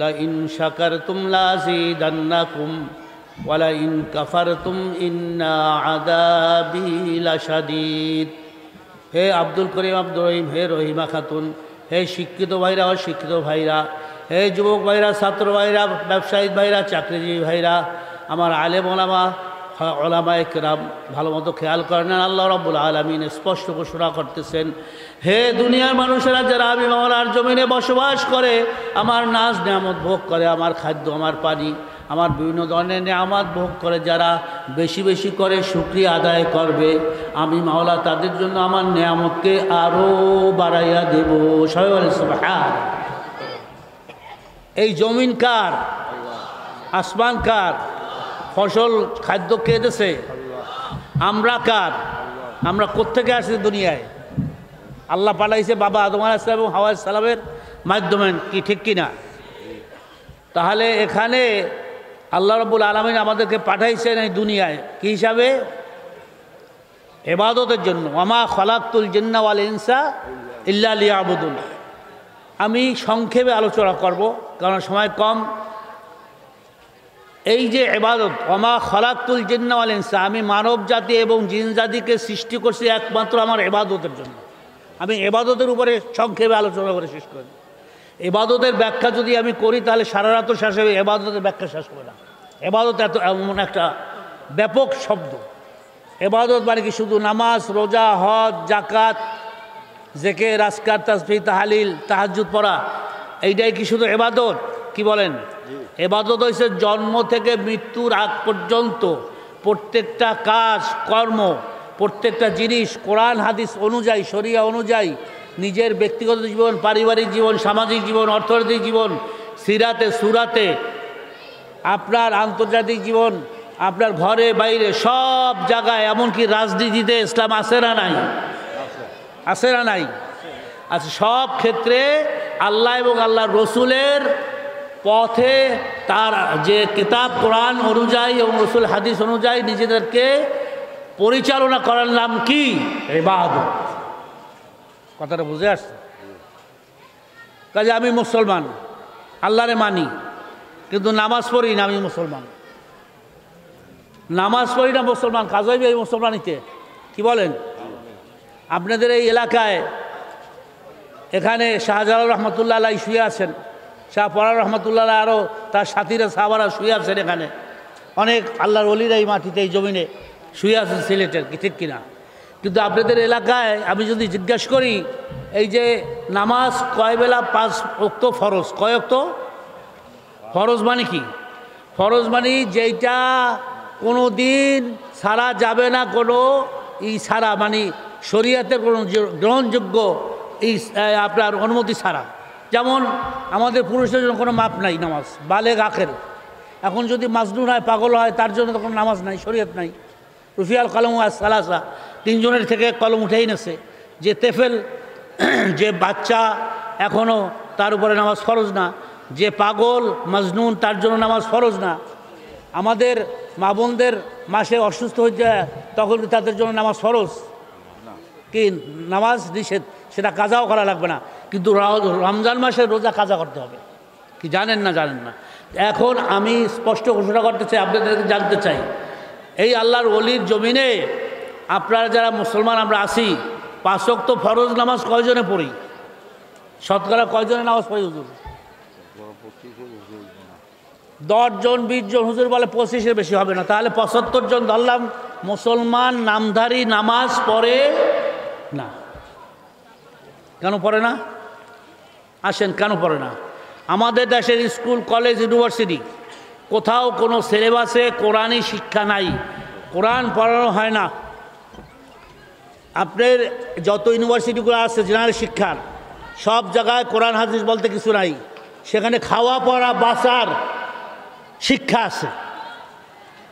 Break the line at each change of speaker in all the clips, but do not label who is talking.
Line শাকারতুম লাযীদান্নাকুম ওয়া line কাফারতুম ইন্না আযাবি লাশাদীদ। হে আব্দুল করিম, আব্দুর রহিম, হে রহিমা খাতুন, হে শিক্ষিত ভাইরা, অশিক্ষিত ভাইরা, হে যুবক ভাইরা, ছাত্র ভাইরা, ব্যবসায়িক ভাইরা, চাকরিজীবী ভাইরা, আমার আলেম ওলামা, ওলামায়ে কেরাম ভালো মতো খেয়াল করেন। আল্লাহ রাব্বুল আলামিন স্পষ্ট ঘোষণা করতেছেন, হে দুনিয়ার মানুষেরা যারা আমি মাওলার জমিনে বসবাস করে, আমার নাজ নেয়ামত ভোগ করে, আমার খাদ্য, আমার পানি, আমার বিভিন্ন ধরনের নেয়ামত ভোগ করে, যারা বেশি বেশি করে শুকরিয়া আদায় করবে, আমি মাওলা তাদের জন্য আমার নেয়ামতকে আরও বাড়াইয়া দেব। সবাই বলে সুবহান। এই জমিন কার? আসমান কার? ফসল খাদ্য কে দিছে? আমরা কার? আমরা কোত্থেকে আসছি দুনিয়ায়? আল্লাহ পাঠাইছে বাবা আদম আলাইহিস সালাম এবং হাওয়া আলাইহিস সালামের মাধ্যমে, কি ঠিক কিনা? তাহলে এখানে আল্লাহ রাব্বুল আলামিন আমাদেরকে পাঠাইছেন এই দুনিয়ায় কি হিসাবে? ইবাদতের জন্য। ওয়ামা খালাকতুল জিন্না ওয়াল ইনসা ইল্লা লিয়াবুদুন। আমি সংক্ষেপে আলোচনা করব কারণ সময় কম। এই যে ইবাদত, ওয়ামা খালাকতুল জিন্না ওয়াল ইনসা, আমি মানব জাতি এবং জিন জাতিকে সৃষ্টি করছি একমাত্র আমার ইবাদতের জন্য। আমি ইবাদতের উপরে সংক্ষেপে আলোচনা করে শেষ করি। ইবাদতের ব্যাখ্যা যদি আমি করি তাহলে সারা রাতও শেষ হবে, ইবাদতের ব্যাখ্যা শেষ হবে না। ইবাদত এমন একটা ব্যাপক শব্দ। ইবাদত মানে কি? শুধু নামাজ, রোজা, হজ, যাকাত, জিকির, আজকার, তাসবিহ, তাহলিল, তাহাজ্জুদ পড়া, এইটাই কি শুধু ইবাদত? কি বলেন? ইবাদত হইছে জন্ম থেকে মৃত্যুর আগ পর্যন্ত প্রত্যেকটা কাজ, কর্ম, প্রত্যেকটা জিনিস কোরআন হাদিস অনুযায়ী, শরিয়া অনুযায়ী, নিজের ব্যক্তিগত জীবন, পারিবারিক জীবন, সামাজিক জীবন, অর্থনৈতিক জীবন, সিরাতে সুরাতে, আপনার আন্তর্জাতিক জীবন, আপনার ঘরে বাইরে সব জায়গায়, এমনকি রাজনীতিতে ইসলাম আছে না নাই? আছে না নাই? আচ্ছা, সব ক্ষেত্রে আল্লাহ এবং আল্লাহর রসুলের পথে, তার যে কিতাব কোরআন অনুযায়ী এবং রসুল হাদিস অনুযায়ী নিজেদেরকে পরিচালনা করার নাম কি? ইবাদত। কথাটা বুঝে আসছে? কাজে আমি মুসলমান, আল্লাহরে মানি, কিন্তু নামাজ পড়ি না, আমি মুসলমান। নামাজ পড়ি না মুসলমান, কাজ হইবে এই মুসলমানিতে? কি বলেন? আপনাদের এই এলাকায় এখানে শাহজালাল রহমতুল্লাহ আলাই শুয়ে আছেন, শাহ পরার রহমতুল্লাহ আরও তার সাথীরা সাহাবারা শুয়ে আছেন। এখানে অনেক আল্লাহর ওলিরা এই মাটিতে, এই জমিনে শুয়ে আছেন সিলেটের, কি ঠিক কিনা? কিন্তু আপনাদের এলাকায় আমি যদি জিজ্ঞেস করি, এই যে নামাজ কয় বেলা? 5 ওয়াক্ত ফরজ। কয় ওয়াক্ত ফরজ? মানে কি? ফরজ মানে যেইটা কোনো দিন ছাড়া যাবে না, কোনো ছাড়া, মানে শরীয়তের কোনো গ্রহণযোগ্য আপনার অনুমতি ছাড়া। যেমন আমাদের পুরুষের জন্য কোনো মাপ নাই নামাজ, বালেগ আখের। এখন যদি মাজনুন হয়, পাগল হয়, তার জন্য তো কোনো নামাজ নাই, শরীয়ত নাই। রুফিয়াল কলম সালাসা, 3 জনের থেকে কলম উঠেই নেছে। যে তেফেল, যে বাচ্চা এখনও, তার উপরে নামাজ ফরজ না। যে পাগল মাজনুন, তার জন্য নামাজ ফরজ না। আমাদের মা বোনদের মাসে অসুস্থ হয়ে যায়, তখন তাদের জন্য নামাজ ফরজ কি? নামাজ নিষেধ, সেটা কাজাও করা লাগবে না। কিন্তু রমজান মাসে রোজা কাজা করতে হবে। কি জানেন না? জানেন না। এখন আমি স্পষ্ট ঘোষণা করতে চাই, আপনাদেরকে জানতে চাই, এই আল্লাহর ওলির জমিনে আপনারা যারা মুসলমান আমরা আছি, 5 ওয়াক্ত ফরজ নামাজ কয়জনে পড়ি? শতকরা কয়জনে নামাজ পড়ি হুজুর? 10 জন 20 জন। হুজুর বলে 25-এর বেশি হবে না। তাহলে 75 জন ধরলাম মুসলমান নামধারী নামাজ পড়ে না। কেন পড়ে না? আসেন, কেন পড়ে না? আমাদের দেশের স্কুল, কলেজ, ইউনিভার্সিটি কোথাও কোনো সিলেবাসে কোরআনই শিক্ষা নাই, কোরআন পড়ানো হয় না। আপনার যত ইউনিভার্সিটিগুলো আছে জেনারেল শিক্ষার, সব জায়গায় কোরআন হাদিস বলতে কিছু নাই। সেখানে খাওয়া পড়া বাঁচার শিক্ষা আছে,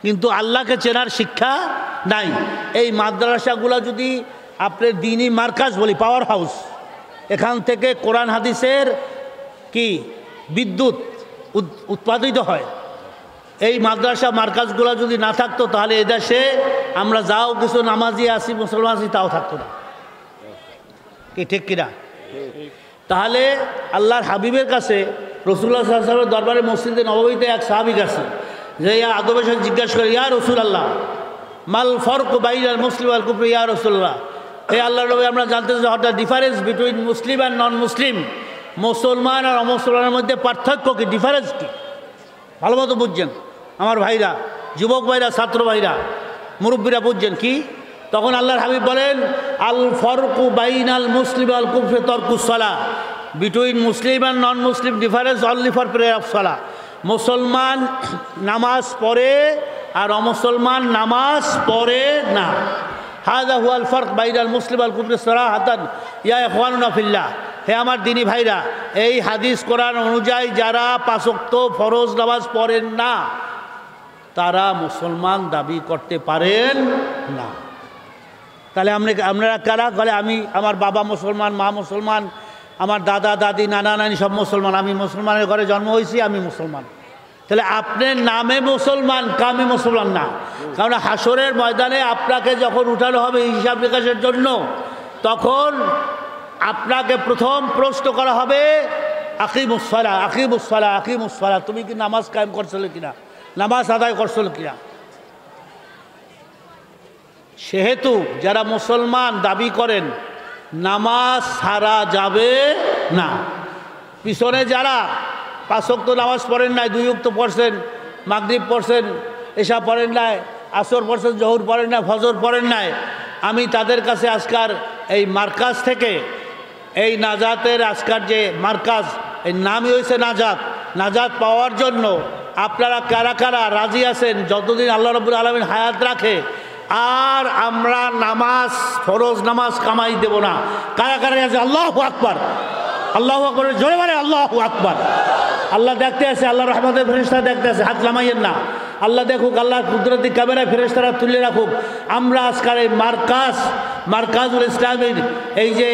কিন্তু আল্লাহকে চেনার শিক্ষা নাই। এই মাদ্রাসাগুলো যদি আপনার দ্বীনি মার্কাজ বলি, পাওয়ার হাউস, এখান থেকে কোরআন হাদিসের কি বিদ্যুৎ উৎপাদিত হয়। এই মাদ্রাসা মার্কাজগুলো যদি না থাকতো, তাহলে এদেশে আমরা যাও কিছু নামাজি আছি, মুসলমান আছি, তাও থাকতো না। কি ঠিক কিনা? তাহলে আল্লাহর হাবিবের কাছে রাসূলুল্লাহ সাল্লাল্লাহু আলাইহি ওয়াসাল্লামের দরবারে মসজিদে নববীতে এক সাহাবী গেছেন, যে আদবের সাথে জিজ্ঞাসা করে, ইয়া রাসূলুল্লাহ মাল ফরকু বাইনাল মুসলিম ওয়াল কুফর ইয়া রাসূলুল্লাহ, হে আল্লাহর নবী আমরা জানতে চাই what the difference between Muslim and non Muslim, মুসলমান আর অমুসলমানের মধ্যে পার্থক্য কি, ডিফারেন্স কি? ভালো মতো বুঝছেন আমার ভাইরা, যুবক ভাইরা, ছাত্র ভাইরা, মুরব্বীরা বুঝছেন কি? তখন আল্লাহর হাবিব বলেন, আল ফরকু বাইনাল মুসলিম আল কুফর তরকুস সালাহ, between Muslim and non Muslim difference only for prayer of সালাহ। মুসলমান নামাজ পড়ে আর অমুসলমান নামাজ পড়ে না। হাযা হুয়াল ফারক বাইনাল মুসলিম আল কুফর সারাহাতান ইয়া ইখওয়ানুনা ফিল্লাহ। হে আমার দিনী ভাইরা, এই হাদিস কোরআন অনুযায়ী যারা ৫ ওয়াক্ত ফরজ নামাজ পড়েন না তারা মুসলমান দাবি করতে পারেন না। তাহলে আপনারা কারা? বলে আমি, আমার বাবা মুসলমান, মা মুসলমান, আমার দাদা দাদি নানা নানি সব মুসলমান, আমি মুসলমানের ঘরে জন্ম হয়েছি, আমি মুসলমান। তাহলে আপনার নামে মুসলমান, কামে মুসলমান না। কারণ হাসরের ময়দানে আপনাকে যখন উঠানো হবে হিসাব নিকাশের জন্য, তখন আপনাকে প্রথম প্রশ্ন করা হবে আকিমুস সালাহ, আকিমুস সালাহ, আকিমুস সালাহ, তুমি কি নামাজ কায়েম করছিলে কিনা, নামাজ আদায় করছিল কিনা। সেহেতু যারা মুসলমান দাবি করেন নামাজ ছাড়া যাবে না। পিছনে যারা ৫ ওয়াক্ত নামাজ পড়েন নাই, 2 ওয়াক্ত পড়ছেন, মাগরিব পড়ছেন, এশা পড়েন নাই, আসর পড়ছেন, জোহর পড়েন নাই, ফজর পড়েন নাই, আমি তাদের কাছে আজকার এই মার্কাজ থেকে, এই নাজাতের আজকার যে মার্কাজ, এই নামই হয়েছে নাজাত, নাজাত পাওয়ার জন্য আপনারা কারা কারা রাজি আছেন যতদিন আল্লাহ রাব্বুল আলামিন হায়াত রাখে আর আমরা নামাজ, ফরজ নামাজ কামাই দেব না? কারা কারা আছে? আল্লাহু আকবার, আল্লাহু আকবার, জোরে বলে আল্লাহু আকবার। আল্লাহ দেখতে আছে, আল্লাহ রহমতের ফেরেশতা দেখতে আছে, হাত নামাইয়েন না। আল্লাহ দেখুক, আল্লাহ কুদরতি ক্যামেরায় ফেরেশতারা তুলে রাখুক। আমরা আজকাল এই মারকাজুল ইসলামের এই যে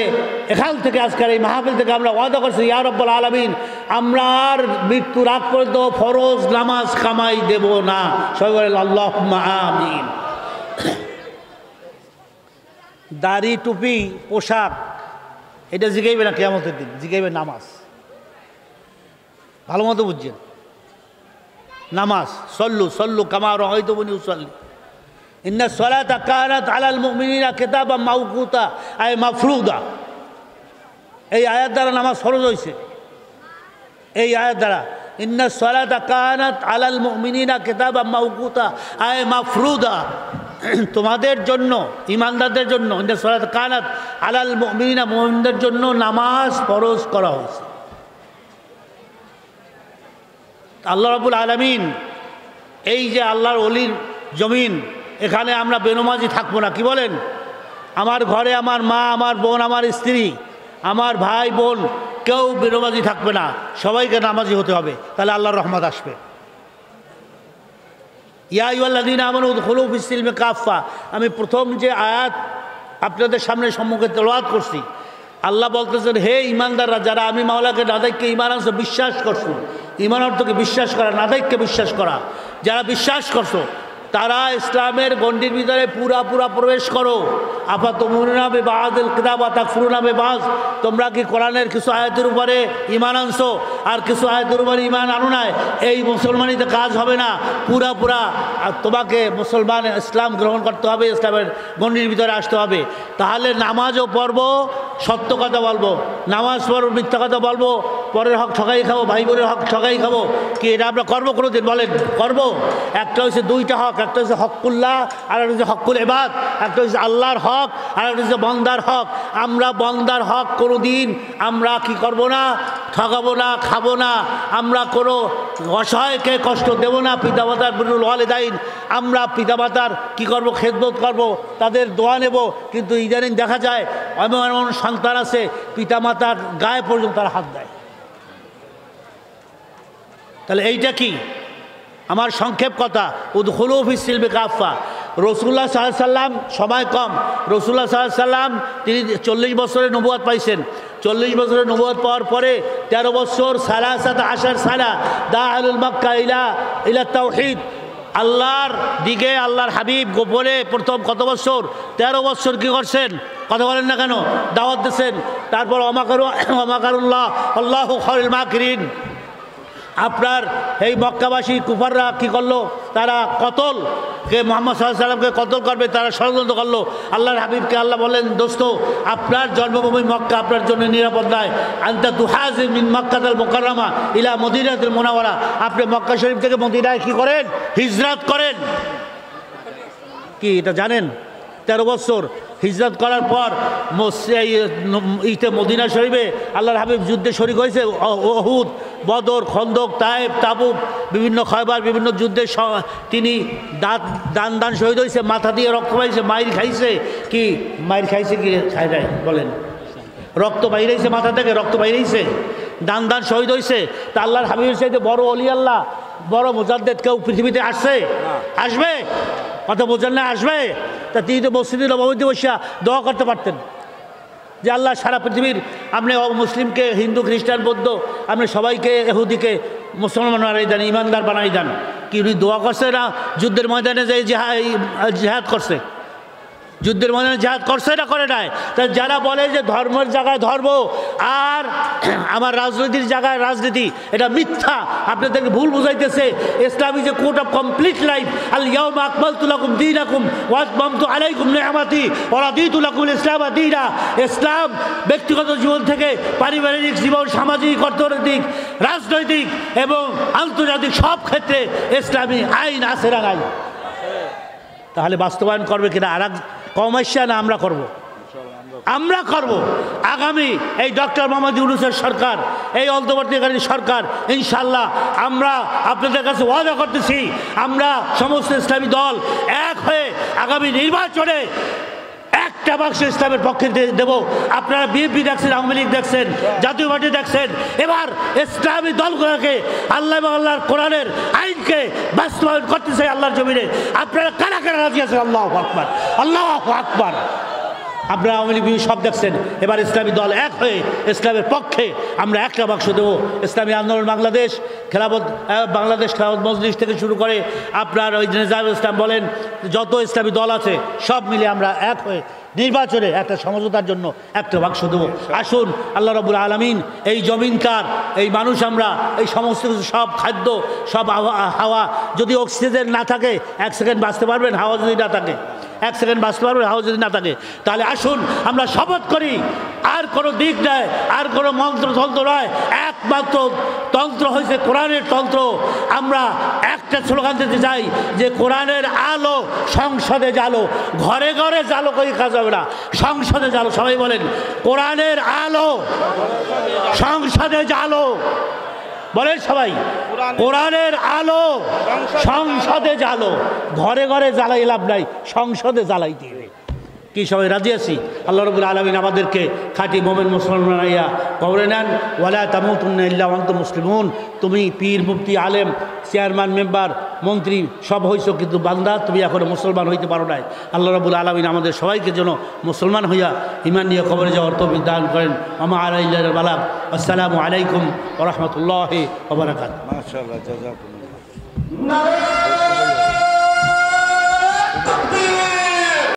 এখান থেকে আজকাল এই মাহফিল থেকে আমরা ওয়াদা করছি, ইয়া রাব্বুল আলামিন আমরা আর মৃত্যুর আগ পর্যন্ত ফরজ নামাজ কামাই দেব না। সবাই বলেন আল্লাহুম্মা আমিন। দাড়ি, টুপি, পোশাক এটা জিগাইবে না কিয়ামতের দিন, জিগাইবে নামাজ। ভালো মতো বুঝছেন? নামাজ, সল্লু সল্লু কামা রাআইতুমুনি উসাল্লি, ইন্না সলাতা কানাত আলাল মুমিনিনা কিতাবাম মাওকুতা আয় মাফরুদা। এই আয়াত দ্বারা নামাজ ফরজ হয়েছে। এই আয়াত দ্বারা ইন্না সলাতা কানাত আলাল মুমিনিনা কিতাবাম মাওকুতা আয় মাফরুদা, তোমাদের জন্য, ইমানদারদের জন্য, ইন্না সলাতা কানাত আলাল মুমিনিনা, মুমিনদের জন্য নামাজ ফরজ করা হয়েছে। আল্লাহ রাব্বুল আলামিন এই যে আল্লাহর ওলির জমিন, এখানে আমরা বেনমাজি থাকবো না। কি বলেন? আমার ঘরে আমার মা, আমার বোন, আমার স্ত্রী, আমার ভাই বোন কেউ বেনমাজি থাকবে না, সবাইকে নামাজি হতে হবে, তাহলে আল্লাহর রহমত আসবে। ইয়া আইয়ুহাল্লাযীনা আমানু উদখুলু ফিস সিলমি কাফা, আমি প্রথম যে আয়াত আপনাদের সামনে সম্মুখে তেলাওয়াত করছি, আল্লাহ বলতেছেন, হে ইমানদাররা, যারা আমি মাওলাকে নাদাইককে ইমান আনছো, বিশ্বাস করছো, ইমান অর্থকে বিশ্বাস করা, নাদাইককে বিশ্বাস করা, যারা বিশ্বাস করছো তারা ইসলামের গণ্ডির ভিতরে পুরা প্রবেশ করো। আফাতুমিনুনা বিবাযিল কিতাব ওয়া তাকফুরুনা বিবায, তোমরা কি কোরআনের কিছু আয়াতের উপরে ইমান আনছো আর কিছু আয়াতের উপরে ইমান আনো নাই? এই মুসলমানিতে কাজ হবে না, পুরা আর তোমাকে মুসলমান ইসলাম গ্রহণ করতে হবে, ইসলামের গণ্ডির ভিতরে আসতে হবে। তাহলে নামাজও পড়বো, সত্য কথা বলবো, নামাজ পড়বো, মিথ্যা কথা বলবো, পরের হক ঠকাই খাবো, ভাই বোনের হক ঠকাই খাবো, কি এটা আমরা করবো কোনোদিন? বলেন করবো? একটা হচ্ছে দুইটা হক, একটা হচ্ছে হকুল্লাহ আর একটা হচ্ছে হকুল ইবাদ, একটা হচ্ছে আল্লাহর হক আর একটা হচ্ছে বন্দার হক। আমরা বন্দার হক কোনোদিন আমরা কি করবো না, ঠকাবো না, খাবো না। আমরা কোনো অসহায়কে কষ্ট দেবো না। পিতামাতার বিরুল ওয়ালিদাইন, আমরা পিতামাতার কি করব, খেদমত করব, তাদের দোয়া নেব। কিন্তু ইদানিং দেখা যায় এমন এমন সন্তান আছে পিতামাতার গায়ে পর্যন্ত তারা হাত দেয়। তাহলে এইটা কি? আমার সংক্ষেপ কথা, উদখুলু ফিস সিলমি কাফা। রাসূলুল্লাহ সাল্লাল্লাহু আলাইহি সাল্লাম, সময় কম, রাসূলুল্লাহ সাল্লাল্লাহু আলাইহি সাল্লাম তিনি 40 বছরের নবুয়ত পাইছেন। 40 বছরের নবুয়ত পাওয়ার পরে 13 বছর 13 সালা দাআলুল মক্কা ইলা তাওহীদ, আল্লাহর দিকে আল্লাহর হাবিব গোপনে প্রথম কত বছর? 13 বছর কি করছেন? কথা বলেন না কেন? দাওয়াত দিয়েছেন। তারপর ওমাকারুল্লাহ আল্লাহু খায়রুল মাকিরিন, আপনার এই মক্কাবাসী কুফাররা কি করলো, তারা কতলকে মুহাম্মদ সাল্লাল্লাহু আলাইহি ওয়াসাল্লামকে কতল করবে, তারা ষড়যন্ত্র করলো। আল্লাহর হাবিবকে আল্লাহ বললেন, দোস্ত আপনার জন্মভূমি মক্কা আপনার জন্য নিরাপদ নয়, আনতা তুহাজির মিন মক্কাতাল মুকাররমা ইলা মদিনাতুল মুনাওয়ারা, আপনি মক্কা শরীফ থেকে মদিনায় কি করেন, হিজরত করেন। কি এটা জানেন? 13 বছর হিজরত করার পর মদিনা শরীফে আল্লাহর হাবিব যুদ্ধে শরীক হয়েছে। উহুদ, বদর, খন্দক, তায়েফ, তাবুক, বিভিন্ন খয়বার, বিভিন্ন যুদ্ধে তিনি দান শহীদ হয়েছে, মাথা দিয়ে রক্ত পাইছে, মাইর খাইছে। কি মাইর খাইছে কি খাই নাই বলেন? রক্ত বাইরেছে, মাথা থেকে রক্ত বাইরেছে, দান শহীদ হয়েছে। তা আল্লাহর হাবিবের চাইতে বড় অলি আল্লাহ, বড় মুজাদ্দেদ কেউ পৃথিবীতে আসছে? আসবে? কথা বোঝেন না? আসবে? তা তিনি তো মসজিদে নববীতে বসিয়া দোয়া করতে পারতেন যে আল্লাহ সারা পৃথিবীর আপনি মুসলিমকে, হিন্দু, খ্রিস্টান, বৌদ্ধ, আপনি সবাইকে, ইহুদিকে মুসলমান বানাই দেন, ইমানদার বানাই দেন। কি উনি দোয়া করছে না যুদ্ধের ময়দানে যে জিহাদ করছে? যুদ্ধের ময়দানে জিহাদ করছে না করে নাই? তা যারা বলে যে ধর্মের জায়গায় ধর্ম আর আমার রাজনীতির জায়গায় রাজনীতি, এটা মিথ্যা, আপনাদেরকে ভুল বুঝাইতেছে। Islam is a code of complete life. আল ইয়াউমা আকমালতু লাকুম দীনাকুম ওয়া আতমামতু আলাইকুম নি'মাতি ওয়া রাদিতু লাকুম ইসলাম দীনা। ইসলাম ব্যক্তিগত জীবন থেকে পারিবারিক জীবন, সামাজিক, অর্থনৈতিক, রাজনৈতিক এবং আন্তর্জাতিক সব ক্ষেত্রে ইসলামী আইন আছে না নাই? তাহলে বাস্তবায়ন করবে কিনা আর এক কমাইশা না আমরা করব? আমরা করব। আগামী এই ডক্টর মোহাম্মদ ইউনূসের সরকার, এই অন্তর্বর্তীকালীন সরকার, ইনশাআল্লাহ আমরা আপনাদের কাছে ওয়াদা করতেছি, আমরা সমস্ত ইসলামী দল এক হয়ে আগামী নির্বাচনে একটা বাক্স ইসলামের পক্ষে দেব। আপনারা বিএনপি দেখছেন, আওয়ামী লীগ দেখছেন, জাতীয় পার্টি দেখছেন, এবার ইসলামী দলগুলোকে আল্লাহ এবং আল্লাহর কোরআনের আইনকে বাস্তবায়ন করতে চাই আল্লাহর জমিনে। আপনারা কারা কারা রাজি আছেন? আল্লাহু আকবার, আল্লাহু আকবার। আপনারা আওয়ামী লীগ সব দেখছেন, এবার ইসলামী দল এক হয়ে ইসলামের পক্ষে আমরা একটা বাক্স দেবো। ইসলামী আন্দোলন বাংলাদেশ, বাংলাদেশ খেলাফত মজলিস থেকে শুরু করে আপনার ওই নিজামুল ইসলাম বলেন, যত ইসলামী দল আছে সব মিলে আমরা এক হয়ে নির্বাচনে একটা সমঝোতার জন্য একটা বাক্স দেবো। আসুন, আল্লাহ রাব্বুল আলামিন এই জমিনকার, এই মানুষ আমরা, এই সমস্ত কিছু, সব খাদ্য, সব হাওয়া, যদি অক্সিজেন না থাকে 1 সেকেন্ড বাঁচতে পারবেন? হাওয়া যদি না থাকে 1 সেকেন্ড বাঁচতে পারবেন? হাওয়া যদি না থাকে। তাহলে আসুন আমরা শপথ করি, আর কোনো দিক নয়, আর কোনো মন্ত্রতন্ত্র নয়, একমাত্র তন্ত্র হয়েছে কোরআনের তন্ত্র। আমরা একটা স্লোগান দিতে চাই যে কোরআনের আলো সংসদে জ্বালো, ঘরে ঘরে জ্বালো, কই কাজ হবে না, সংসদে জ্বালো। সবাই বলেন, কোরআনের আলো সংসদে জ্বালো। বলেন সবাই, কোরআনের আলো সংসদে জ্বালো। ঘরে ঘরে জ্বালাই লাভ নাই, সংসদে জ্বালাই দিয়ে। কি সবাই রাজি আছি? আল্লাহ রাব্বুল আলামিন আমাদেরকে খাঁটি মুমিন মুসলমান বানাইয়া কবরে নেন। ওয়ালা তামুতুন্না ইল্লা ওয়া আনতুম মুসলিমুন। তুমি পীর, মুফতি, আলেম, চেয়ারম্যান, মেম্বার, মন্ত্রী সব হইছো, কিন্তু বান্দা তুমি এখনো মুসলমান হইতে পারো নাই। আল্লাহ রাব্বুল আলামিন আমাদের সবাইকে যেন মুসলমান হইয়া ঈমান নিয়ে কবরে যাওয়ার তৌফিক দান করেন। ওমা আলাইনা ইল্লাল বালাগ। আসসালামু আলাইকুম ওয়া রাহমাতুল্লাহি ওয়া বারাকাতুহু। মাশাআল্লাহ, জাযাকুমুল্লাহ।